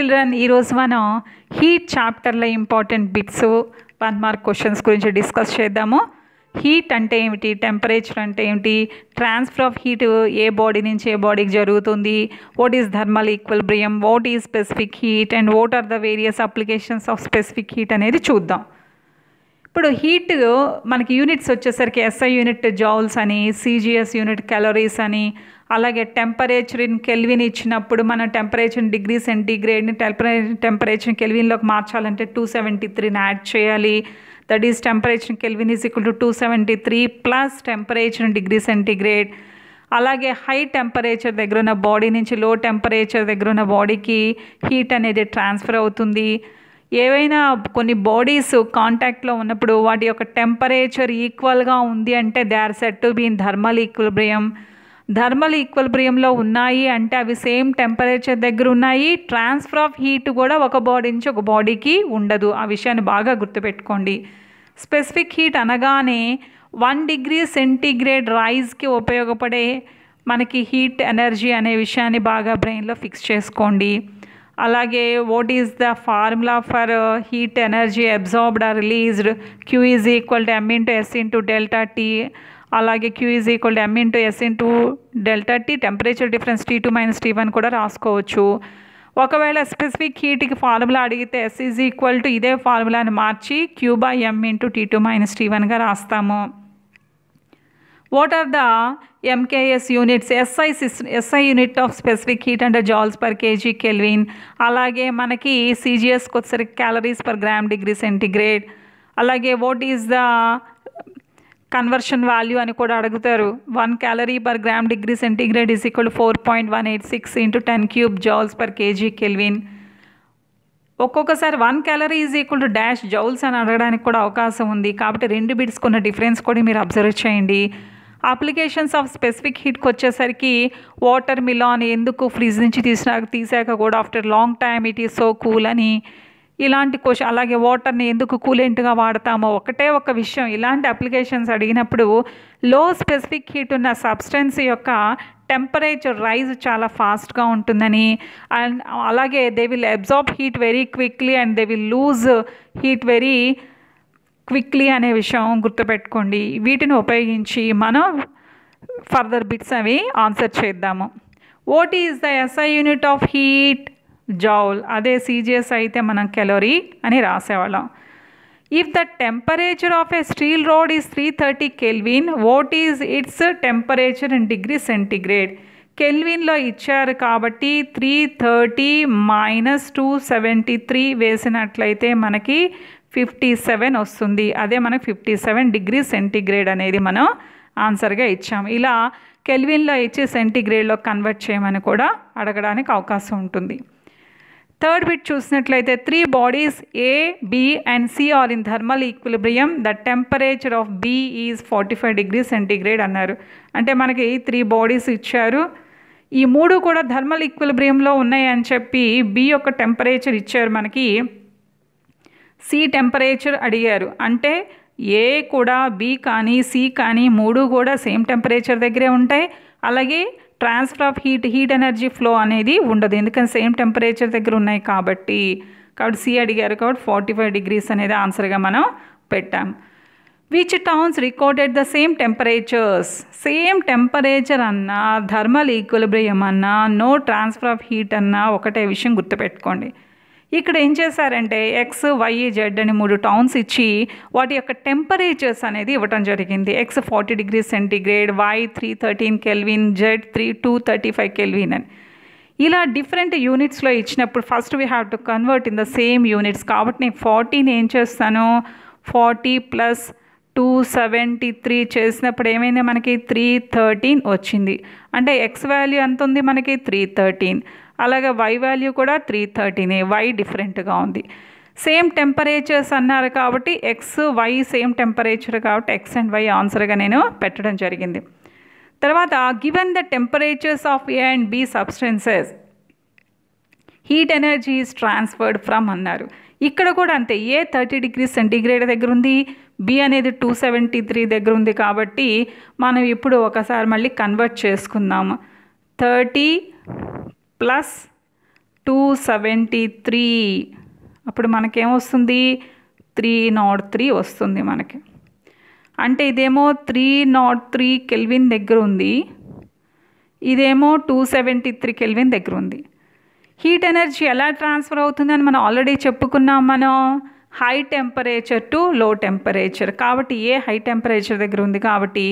Children, ఈరోజు మనం heat చాప్టర్లో ఇంపార్టెంట్ బిట్స్ 1 మార్క్ క్వశ్చన్స్ గురించి డిస్కస్ చేద్దాము. హీట్ అంటే ఏమిటి, టెంపరేచర్ అంటే ఏమిటి, ట్రాన్స్ఫర్ ఆఫ్ హీట్ ఏ బాడీ నుంచి ఏ బాడీకి జరుగుతుంది, what is thermal equilibrium, what is specific heat and what are the various applications of specific heat అనేది చూద్దాం. ఇప్పుడు హీట్ మనకి యూనిట్స్ వచ్చేసరికి ఎస్ఐ యూనిట్ జౌల్స్ అని, సిజిఎస్ యూనిట్ క్యాలరీస్ అని, అలాగే టెంపరేచర్ ఇన్ కెల్విన్ ఇచ్చినప్పుడు మనం టెంపరేచర్ డిగ్రీ సెంటీగ్రేడ్ని టెంపరేచర్ కెల్విన్లోకి మార్చాలంటే 273ని యాడ్ చేయాలి. That is temperature kelvin is equal to 273 plus temperature degree centigrade. అలాగే హై టెంపరేచర్ దగ్గర ఉన్న బాడీ నుంచి లో టెంపరేచర్ దగ్గర ఉన్న బాడీకి హీట్ అనేది ట్రాన్స్ఫర్ అవుతుంది. ఏవైనా కొన్ని బాడీస్ కాంటాక్ట్లో ఉన్నప్పుడు వాటి యొక్క టెంపరేచర్ ఈక్వల్గా ఉంది అంటే they are said to be in thermal equilibrium. Thermal ఈక్విలిబ్రియంలో ఉన్నాయి అంటే అవి సేమ్ టెంపరేచర్ దగ్గర ఉన్నాయి. ట్రాన్స్ఫర్ ఆఫ్ హీట్ కూడా ఒక బాడీ నుంచి ఒక బాడీకి ఉండదు. ఆ విషయాన్ని బాగా గుర్తుపెట్టుకోండి. స్పెసిఫిక్ హీట్ అనగానే 1 డిగ్రీ సెంటీగ్రేడ్ రైజ్కి ఉపయోగపడే మనకి హీట్ ఎనర్జీ అనే విషయాన్ని బాగా బ్రెయిన్లో ఫిక్స్ చేసుకోండి. అలాగే what is the formula for heat energy absorbed or released, Q is equal to M into yes into delta T. అలాగే క్యూ is equal to M into yes into delta టీ, temperature difference T2 - T1 కూడా రాసుకోవచ్చు. ఒకవేళ specific హీట్కి formula అడిగితే S is equal to ఇదే ఫార్ములాని మార్చి Q by M into T2 - T1గా రాస్తాము. What are the MKS units? SI unit of specific heat అంటే జౌల్స్ పర్ కేజీ కెల్విన్. అలాగే మనకి సిజిఎస్కి వచ్చేసరికి calories per gram degree centigrade. అలాగే what is the conversion value అని కూడా అడుగుతారు. 1 calorie per gram degree centigrade is equal to 4.186 into 10 cube joules per kg Kelvin. ఒక్కొక్కసారి 1 calorie is equal to dash joules అని అడగడానికి కూడా అవకాశం ఉంది. కాబట్టి 2 బిట్స్కి ఉన్న డిఫరెన్స్ కూడా మీరు అబ్జర్వ్ చేయండి. అప్లికేషన్స్ ఆఫ్ స్పెసిఫిక్ హీట్కి వచ్చేసరికి వాటర్ మిలాన్ ఎందుకు ఫ్రిడ్జ్ నుంచి తీసాక కూడా after long time it is so cool అని, ఇలాంటి క్వశ్చన్. అలాగే వాటర్ని ఎందుకు కూలెంట్గా వాడతామో ఒకటే ఒక విషయం. ఇలాంటి అప్లికేషన్స్ అడిగినప్పుడు లో స్పెసిఫిక్ హీట్ ఉన్న సబ్స్టెన్స్ యొక్క టెంపరేచర్ రైజ్ చాలా ఫాస్ట్గా ఉంటుందని, అండ్ అలాగే they will absorb heat very quickly and they will lose heat very quickly అనే విషయం గుర్తుపెట్టుకోండి. వీటిని ఉపయోగించి మనం ఫర్దర్ బిట్స్ అవి ఆన్సర్ చేద్దాము. What is the SI unit of heat? Joule. అదే సిజిఎస్ అయితే మనం కెలోరీ అని రాసేవాళ్ళం. If the temperature of a steel rod is 330 kelvin, what is its temperature in degree centigrade? కెల్విన్లో ఇచ్చారు కాబట్టి 330 - 273 వేసినట్లయితే మనకి 57 వస్తుంది. అదే మనకి 57 డిగ్రీ సెంటీగ్రేడ్ అనేది మనం ఆన్సర్గా ఇచ్చాము. ఇలా కెల్విన్లో ఇచ్చి సెంటీగ్రేడ్లో కన్వర్ట్ చేయమని కూడా అడగడానికి అవకాశం ఉంటుంది. థర్డ్ బిట్ చూసినట్లయితే 3 bodies A, B and C are in thermal equilibrium. The temperature of B is 45 degrees centigrade అన్నారు. అంటే మనకి 3 bodies ఇచ్చారు. ఈ 3 కూడా థర్మల్ ఈక్విలిబ్రియంలో ఉన్నాయి అని చెప్పి B యొక్క టెంపరేచర్ ఇచ్చారు మనకి, C టెంపరేచర్ అడిగారు. అంటే A కూడా B కానీ C కానీ 3 కూడా సేమ్ టెంపరేచర్ దగ్గరే ఉంటాయి. అలాగే transfer of heat energy flow అనేది ఉండదు, ఎందుకంటే సేమ్ టెంపరేచర్ దగ్గర ఉన్నాయి కాబట్టి C అడిగారు కాబట్టి 45 degrees అనేది ఆన్సర్గా మనం పెట్టాం. Which towns recorded the same temperatures? Same temperature అన్నా, థర్మల్ ఈక్విలిబ్రియం అన్నా, నో ట్రాన్స్ఫర్ ఆఫ్ హీట్ అన్నా ఒకటే విషయం గుర్తుపెట్టుకోండి. ఇక్కడ ఏం చేశారంటే X, Y, Z అని 3 టౌన్స్ ఇచ్చి వాటి యొక్క టెంపరేచర్స్ అనేది ఇవ్వటం జరిగింది. X 40 degrees centigrade, Y 313 Kelvin, Z 235 Kelvin అని. ఇలా డిఫరెంట్ యూనిట్స్లో ఇచ్చినప్పుడు first we have to convert in the same units. కాబట్టి నేను 40ని ఏం చేస్తాను, 40 + 273 చేసినప్పుడు ఏమైంది, మనకి 313 వచ్చింది. అంటే X వాల్యూ ఎంత ఉంది మనకి 313. అలాగే Y వాల్యూ కూడా 313. Y డిఫరెంట్గా ఉంది. సేమ్ టెంపరేచర్స్ అన్నారు కాబట్టి X, Y సేమ్ టెంపరేచర్ కాబట్టి X అండ్ Y ఆన్సర్గా నేను పెట్టడం జరిగింది. తర్వాత given the temperatures of A and B substances, heat energy is transferred from అన్నారు. ఇక్కడ కూడా అంతే. A 30 degrees centigrade దగ్గర ఉంది, B అనేది 273 దగ్గర ఉంది. కాబట్టి మనం ఇప్పుడు ఒకసారి మళ్ళీ కన్వర్ట్ చేసుకుందాము. 30 + 273. అప్పుడు మనకేమొస్తుంది 303 వస్తుంది మనకి. అంటే ఇదేమో 303 కెల్విన్ దగ్గర ఉంది, ఇదేమో 273 కెల్విన్ దగ్గర ఉంది. హీట్ ఎనర్జీ ఎలా ట్రాన్స్ఫర్ అవుతుందని మనం ఆల్రెడీ చెప్పుకున్నాం. మనం హై టెంపరేచర్ టు లో టెంపరేచర్, కాబట్టి ఏ హై టెంపరేచర్ దగ్గర ఉంది కాబట్టి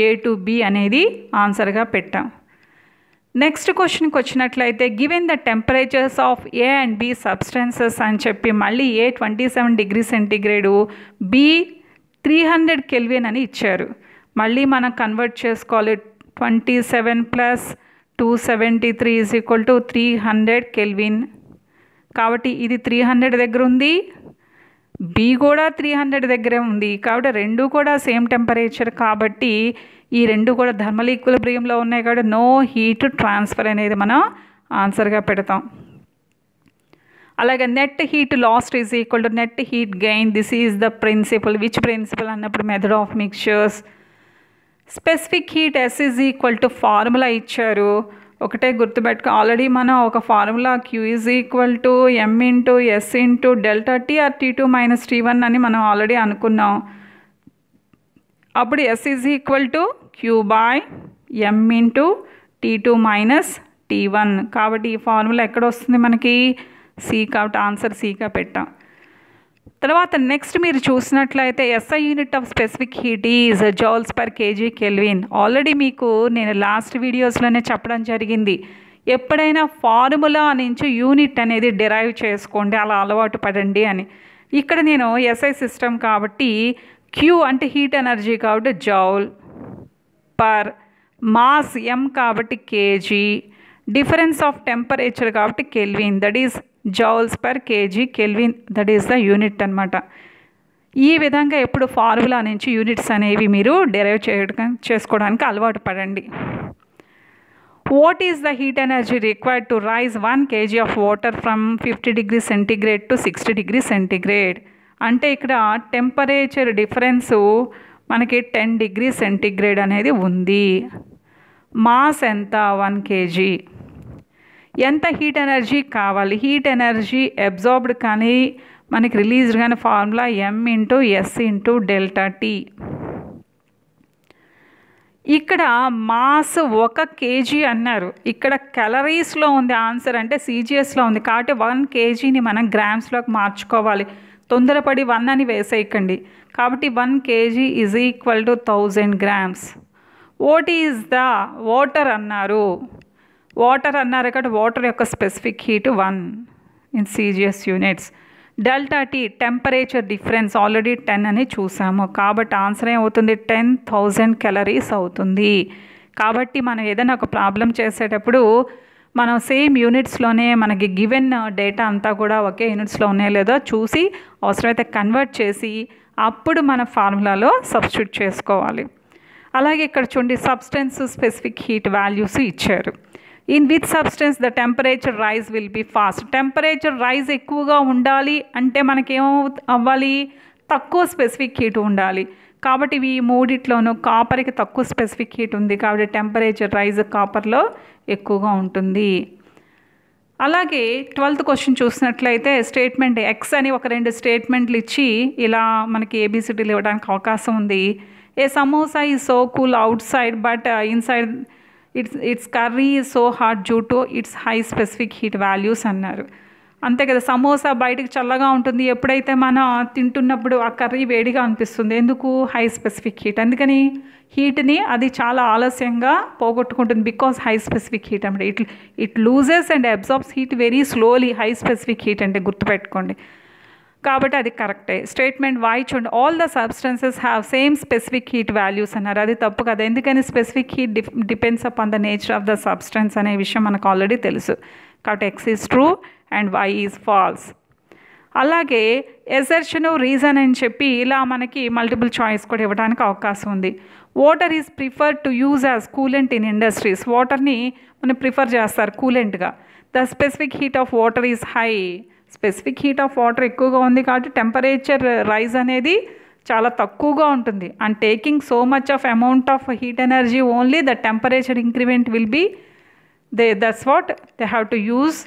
A to B అనేది ఆన్సర్గా పెట్టాం. నెక్స్ట్ క్వశ్చన్కి వచ్చినట్లయితే given the temperatures of A and B substances అని చెప్పి మళ్ళీ A 27 degree centigrade, B 300 kelvin అని ఇచ్చారు. మళ్ళీ మనం కన్వర్ట్ చేసుకోవాలి. 27 plus 273 is equal to 300 kelvin. కాబట్టి ఇది 300 దగ్గర ఉంది, బి కూడా 300 దగ్గరే ఉంది. కాబట్టి రెండు కూడా సేమ్ టెంపరేచర్, కాబట్టి ఈ రెండు కూడా థర్మల్ ఈక్విలిబ్రియంలో ఉన్నాయి కాబట్టి నో హీట్ ట్రాన్స్ఫర్ అనేది మనం ఆన్సర్గా పెడతాం. అలాగే net heat lost is equal to net heat gain. This is the principle. Which principle అన్నప్పుడు method of mixtures. Specific heat S is equal to formula ఇచ్చారు, ఒకటే గుర్తుపెట్టుకో. ఆల్రెడీ మనం ఒక formula Q is equal to M into S into delta T or T2 minus T1 అని మనం already అనుకున్నాం. అప్పుడు S is equal to Q by M into T2 minus T1. కాబట్టి ఈ ఫార్ములా ఎక్కడ వస్తుంది మనకి C, కాబట్టి ఆన్సర్ Cగా పెట్టాం. తర్వాత నెక్స్ట్ మీరు చూసినట్లయితే SI unit of specific heat is joules per KG kelvin. Already మీకు నేను లాస్ట్ వీడియోస్లోనే చెప్పడం జరిగింది. ఎప్పుడైనా ఫార్ములా నుంచి యూనిట్ అనేది డిరైవ్ చేసుకోండి, అలా అలవాటు పడండి అని. ఇక్కడ నేను SI సిస్టమ్ కాబట్టి Q అంటే హీట్ ఎనర్జీ కాబట్టి జౌల్ పర్, మాస్ M కాబట్టి కేజీ, డిఫరెన్స్ ఆఫ్ టెంపరేచర్ కాబట్టి kelvin, that is joules per KG kelvin, that is the unit అనమాట. ఈ విధంగా ఎప్పుడు ఫార్ములా నుంచి యూనిట్స్ అనేవి మీరు డెరైవ్ చేసుకోవడానికి అలవాటు పడండి. What is the heat energy required to raise 1 kg of water from 50 degree centigrade to 60 degree centigrade. అంటే ఇక్కడ టెంపరేచర్ డిఫరెన్సు మనకి 10 డిగ్రీ సెంటీగ్రేడ్ అనేది ఉంది. మాస్ ఎంత 1 kg. ఎంత హీట్ ఎనర్జీ కావాలి? హీట్ ఎనర్జీ అబ్జార్బ్డ్ కానీ మనకి రిలీజ్డ్ కానీ formula M into S into delta T. ఇక్కడ మాస్ 1 kg అన్నారు, ఇక్కడ క్యాలరీస్లో ఉంది ఆన్సర్, అంటే CGSలో ఉంది కాబట్టి 1 kgని మనం గ్రామ్స్లోకి మార్చుకోవాలి. తొందరపడి 1 అని వేసేయకండి. కాబట్టి 1 kg is equal to 1000 grams. What is the water అన్నారు, వాటర్ అన్నారు కాబట్టి వాటర్ యొక్క specific heat 1 in CGS units. Delta T temperature difference already 10 అని చూసాము, కాబట్టి ఆన్సర్ ఏమవుతుంది 10,000 calories అవుతుంది. కాబట్టి మనం ఏదైనా ఒక ప్రాబ్లం చేసేటప్పుడు మనం సేమ్ యూనిట్స్లోనే మనకి గివెన్ డేటా అంతా కూడా ఒకే యూనిట్స్లో ఉన్నాయో లేదో చూసి అవసరమైతే కన్వర్ట్ చేసి అప్పుడు మన ఫార్ములాలో సబ్స్టిట్యూట్ చేసుకోవాలి. అలాగే ఇక్కడ చూడండి సబ్స్టెన్స్ స్పెసిఫిక్ హీట్ వాల్యూస్ ఇచ్చారు. In which substance the temperature rise will be fast. Temperature rise ఎక్కువగా ఉండాలి అంటే మనకేమో అవ్వాలి, తక్కువ స్పెసిఫిక్ హీట్ ఉండాలి. కాబట్టి ఈ మూడిట్లోనూ కాపర్కి తక్కువ స్పెసిఫిక్ హీట్ ఉంది కాబట్టి టెంపరేచర్ రైజ్ కాపర్లో ఎక్కువగా ఉంటుంది. అలాగే 12th క్వశ్చన్ చూసినట్లయితే స్టేట్మెంట్ ఎక్స్ అని ఒక 2 స్టేట్మెంట్లు ఇచ్చి ఇలా మనకి ABCDలు ఇవ్వడానికి అవకాశం ఉంది. A samosa is so cool outside but inside its curry is so hot due to its high specific heat values అన్నారు. అంతే కదా, సమోసా బయటకు చల్లగా ఉంటుంది, ఎప్పుడైతే మనం తింటున్నప్పుడు ఆ కర్రీ వేడిగా అనిపిస్తుంది. ఎందుకు? High specific heat. అందుకని హీట్ని అది చాలా ఆలస్యంగా పోగొట్టుకుంటుంది, బికాస్ హై స్పెసిఫిక్ హీట్ అంటే it loses and absorbs heat very slowly. High specific heat అంటే గుర్తుపెట్టుకోండి, కాబట్టి అది కరెక్టే. స్టేట్మెంట్ వై చూడండి, all the substances have same specific heat values అన్నారు. అది తప్పు కదా, ఎందుకని specific heat depends upon the nature of the substance అనే విషయం మనకు ఆల్రెడీ తెలుసు. కాబట్టి X is true and Y is false. అలాగే ఎసర్షన్ రీజన్ అని చెప్పి ఇలా మనకి మల్టిపుల్ చాయిస్ కూడా ఇవ్వడానికి అవకాశం ఉంది. Water is preferred to use as coolant in industries. వాటర్ని మనం ప్రిఫర్ చేస్తారు కూలెంట్గా. The specific heat of water is high. Specific heat of water ఎక్కువగా ఉంది కాబట్టి టెంపరేచర్ రైజ్ అనేది చాలా తక్కువగా ఉంటుంది. And taking so much of amount of heat energy only the temperature increment will be that's what they have to use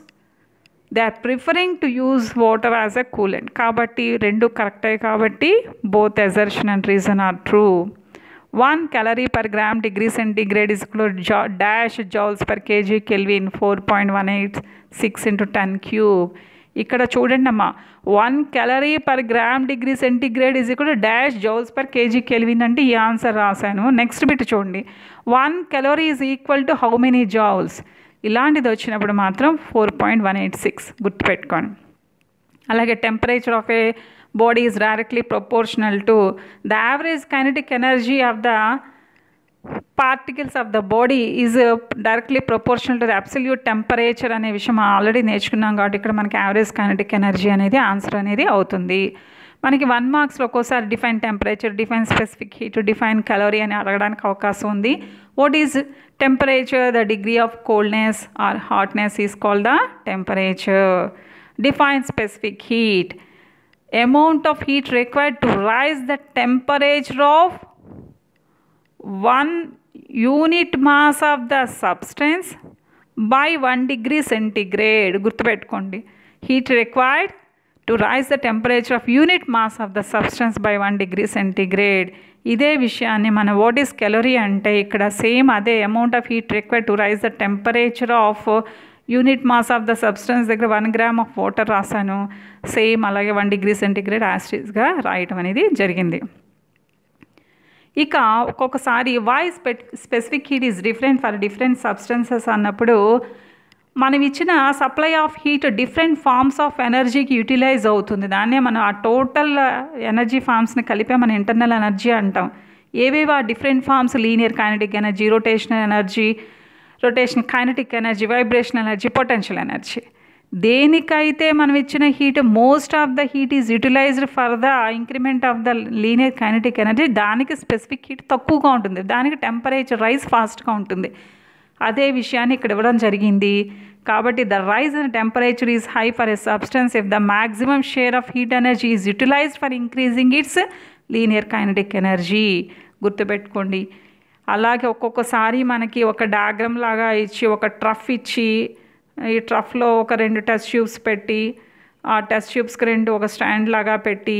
they are preferring to use water as a coolant. కాబట్టి రెండు కరెక్టే, కాబట్టి both assertion and reason are true. 1 calorie per gram degree centigrade is equal to dash joules per kg Kelvin 4.186 into 10 cube. ఇక్కడ చూడండి అమ్మా, 1 calorie per gram degree centigrade is equal to dash joules per kg Kelvin అంటే ఈ answer రాశాను. Next bit చూడండి, 1 calorie is equal to how many joules. ఇలాంటిది వచ్చినప్పుడు మాత్రం 4.186 గుర్తుపెట్టుకోండి. అలాగే temperature of A body is directly proportional to the average kinetic energy of the particles of the body is directly proportional to the absolute temperature అనే విషయం already నేర్చుకున్నాం. కాబట్టి ఇక్కడ మనకి యావరేజ్ కైనటిక్ ఎనర్జీ అనేది ఆన్సర్ అనేది అవుతుంది. మనకి 1 మార్క్స్లో ఒక్కోసారి define temperature, define specific heat, define calorie అని అడగడానికి అవకాశం ఉంది. What is temperature? The degree of coldness or hotness is called the temperature. Define specific heat, amount of heat required to rise the temperature of 1 unit mass of the substance by 1 degree centigrade. గుర్తుపెట్టుకోండి, heat required to rise the temperature of unit mass of the substance by 1 degree centigrade. ఇదే విషయాన్ని మన what is calorie అంటే ఇక్కడ same అదే amount of heat required to raise the temperature of unit mass of the substance దగ్గర 1 gram of water రాశాను. Same అలాగే 1 degree centigrade యాస్టిస్గా రాయటం అనేది జరిగింది. ఇక ఒక్కొక్కసారి why specific heat is different for different substances అన్నప్పుడు మనం ఇచ్చిన supply of heat different forms of ఎనర్జీకి యూటిలైజ్ అవుతుంది. దాన్నే మనం ఆ టోటల్ ఎనర్జీ ఫార్మ్స్ని కలిపే మన ఇంటర్నల్ ఎనర్జీ అంటాం. ఏవేవి ఆ different forms? Linear kinetic energy, rotational energy, rotation kinetic energy, vibrational energy, potential energy. దేనికైతే మనం ఇచ్చిన heat most of the heat is utilized for the increment of the linear kinetic energy, దానికి specific heat తక్కువగా ఉంటుంది, దానికి temperature rise ఫాస్ట్గా ఉంటుంది. అదే విషయాన్ని ఇక్కడ ఇవ్వడం జరిగింది. కాబట్టి the rise in temperature is high for a substance if the maximum share of heat energy is utilized for increasing its linear kinetic energy. గుర్తుపెట్టుకోండి. అలాగే ఒక్కొక్కసారి మనకి ఒక డయాగ్రామ్ లాగా ఇచ్చి, ఒక ట్రఫ్ ఇచ్చి, ఈ ట్రఫ్లో ఒక 2 టెస్ట్ ట్యూబ్స్ పెట్టి, ఆ టెస్ట్ ట్యూబ్స్కి 2 ఒక స్టాండ్ లాగా పెట్టి,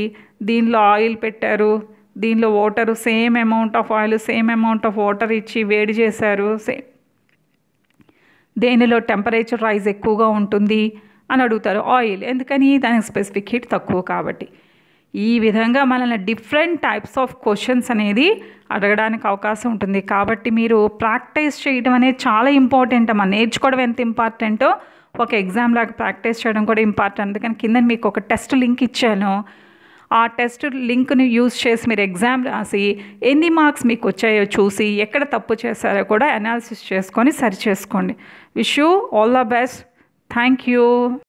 దీనిలో ఆయిల్ పెట్టారు, దీనిలో water, same amount of oil, same amount of water ఇచ్చి వేడి చేశారు. దేనిలో టెంపరేచర్ రైజ్ ఎక్కువగా ఉంటుంది అని అడుగుతారు. ఆయిల్ ఎందుకని? దానికి స్పెసిఫిక్ హీట్ తక్కువ కాబట్టి. ఈ విధంగా మనల్ని డిఫరెంట్ టైప్స్ ఆఫ్ క్వశ్చన్స్ అనేది అడగడానికి అవకాశం ఉంటుంది. కాబట్టి మీరు ప్రాక్టీస్ చేయడం అనేది చాలా ఇంపార్టెంట్ అమ్మా. నేర్చుకోవడం ఎంత ఇంపార్టెంటో ఒక ఎగ్జామ్ లాగా ప్రాక్టీస్ చేయడం కూడా ఇంపార్టెంట్. అందుకని కింద మీకు ఒక టెస్ట్ లింక్ ఇచ్చాను. ఆ టెస్ట్ లింక్ని యూజ్ చేసి మీరు ఎగ్జామ్ రాసి ఎన్ని మార్క్స్ మీకు వచ్చాయో చూసి ఎక్కడ తప్పు చేశారో కూడా అనాలిసిస్ చేసుకొని సరి చేసుకోండి. Wish you all the best. Thank you.